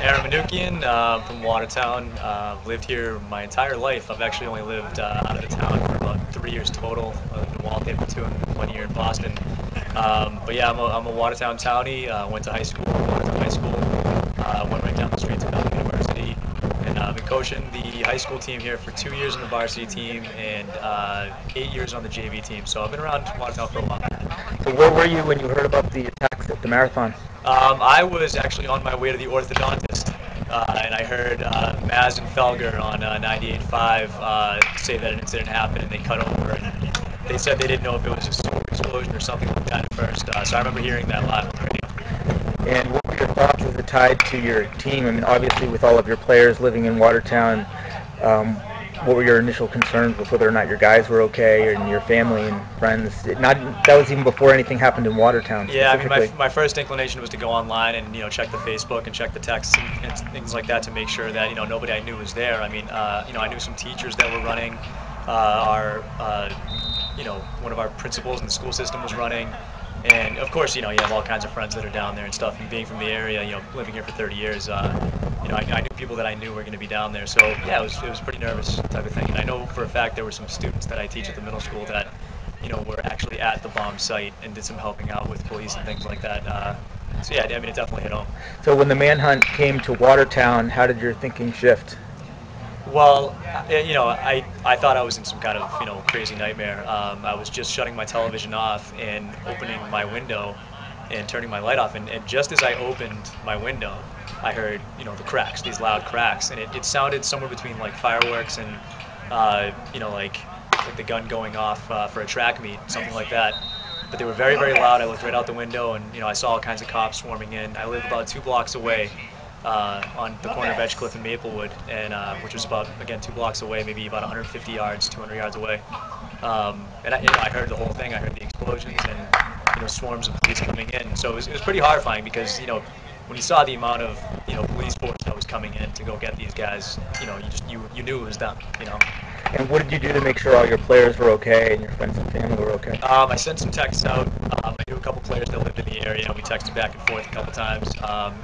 Aram Manoukian from Watertown. Lived here my entire life. I've actually only lived out of the town for about 3 years total. I lived in Waltham for 1 year in Boston. But yeah, I'm a Watertown townie. Went to high school, Watertown High School. Went right down the street to Belmont University. And I've been coaching the high school team here for 2 years on the varsity team and 8 years on the JV team. So I've been around Watertown for a while. So where were you when you heard about the attacks at the marathon? I was actually on my way to the orthodontist, and I heard Maz and Felger on 98.5 say that an incident happened and they cut over. And they said they didn't know if it was a super explosion or something like that at first. So I remember hearing that live on the radio. And what were your thoughts as it tied to your team? I mean, obviously with all of your players living in Watertown, what were your initial concerns with whether or not your guys were okay and your family and friends? That was even before anything happened in Watertown. Yeah, I mean, my first inclination was to go online and check the Facebook and check the texts and things like that to make sure that nobody I knew was there. I mean, I knew some teachers that were running. One of our principals in the school system was running. And of course, you have all kinds of friends that are down there and stuff. And being from the area, living here for 30 years, I knew people that I knew were going to be down there. So yeah, it was pretty nervous type of thing. And I know for a fact there were some students that I teach at the middle school that, were actually at the bomb site and did some helping out with police and things like that. So yeah, I mean, it definitely hit home. So when the manhunt came to Watertown, how did your thinking shift? Well, I thought I was in some kind of, crazy nightmare. I was just shutting my television off and opening my window and turning my light off. And just as I opened my window, I heard, the cracks, these loud cracks. And it sounded somewhere between like fireworks and, like the gun going off for a track meet, something like that. But they were very, very loud. I looked right out the window and, I saw all kinds of cops swarming in. I live about 2 blocks away. On the corner of Edgecliff and Maplewood, and which was about, again, 2 blocks away, maybe about 150 yards, 200 yards away. And I heard the whole thing. I heard the explosions and swarms of police coming in. So it was pretty horrifying because when you saw the amount of police force that was coming in to go get these guys, you knew it was them. And what did you do to make sure all your players were okay and your friends and family were okay? I sent some texts out. I knew a couple players that lived in the area. We texted back and forth a couple times.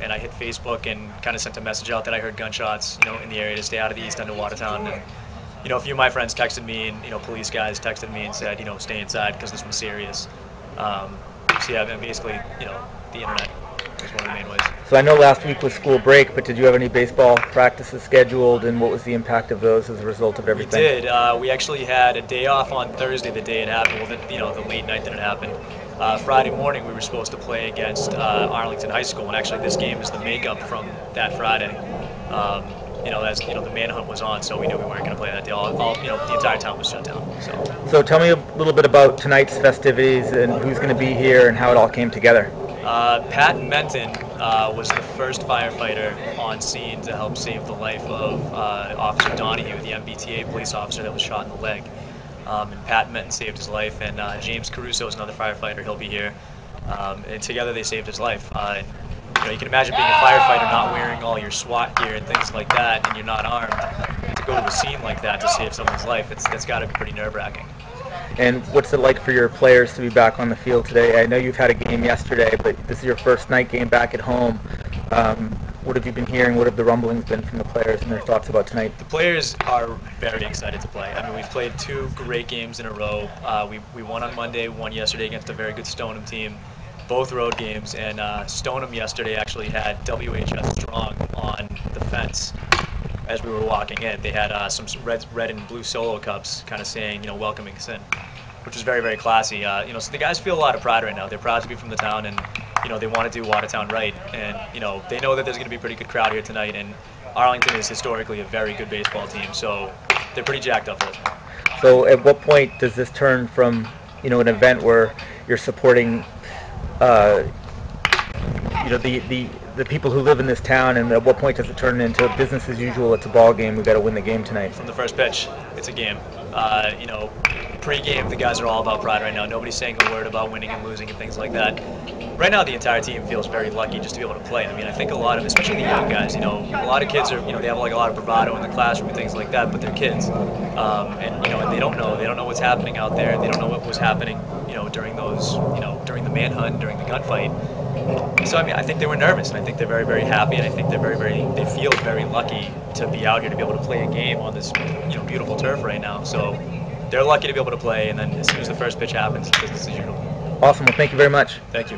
And I hit Facebook and kind of sent a message out that I heard gunshots, in the area to stay out of the east end of Watertown. And, a few of my friends texted me and, police guys texted me and said, stay inside because this one's serious. So yeah, and basically, the internet is one of the main ways. So I know last week was school break, but did you have any baseball practices scheduled, and what was the impact of those as a result of everything? We did. We actually had a day off on Thursday, the day it happened. Well, the late night that it happened. Friday morning, we were supposed to play against Arlington High School, and actually this game is the makeup from that Friday. As the manhunt was on, so we knew we weren't going to play that day. The entire town was shut down. So tell me a little bit about tonight's festivities and who's going to be here and how it all came together. Pat Menton was the first firefighter on scene to help save the life of Officer Donahue, the MBTA police officer that was shot in the leg. And Pat Menton saved his life, and James Caruso is another firefighter. He'll be here. And together they saved his life. You can imagine being a firefighter not wearing all your SWAT gear and things like that, and you're not armed. To go to a scene like that to save someone's life, that's got to be pretty nerve-wracking. And what's it like for your players to be back on the field today? I know you've had a game yesterday, but this is your first night game back at home. What have you been hearing? What have the rumblings been from the players and their thoughts about tonight? The players are very excited to play. I mean, we've played 2 great games in a row. We won on Monday, won yesterday against a very good Stoneham team. Both road games, and Stoneham yesterday actually had WHS Strong on the fence as we were walking in. They had some red and blue solo cups kind of saying, welcoming us in, which was very, very classy. So the guys feel a lot of pride right now. They're proud to be from the town, and, they want to do Watertown right. And, they know that there's going to be a pretty good crowd here tonight, and Arlington is historically a very good baseball team, so they're pretty jacked up for it. So at what point does this turn from, an event where you're supporting the people who live in this town, and at what point does it turn into business as usual? It's a ball game. We've got to win the game tonight. From the first pitch, it's a game. Pre-game, the guys are all about pride right now. Nobody's saying a word about winning and losing and things like that. Right now, the entire team feels very lucky just to be able to play. I mean, I think a lot of, especially the young guys, a lot of kids are, they have like a lot of bravado in the classroom and things like that, but they're kids, and they don't know what's happening out there. They don't know what was happening, during those, during the manhunt, during the gunfight. So I mean, I think they were nervous, and I think they're very, very happy, and I think they feel very lucky to be out here to be able to play a game on this, beautiful turf right now. So they're lucky to be able to play, and then as soon as the first pitch happens, business as usual. Awesome. Well, thank you very much. Thank you.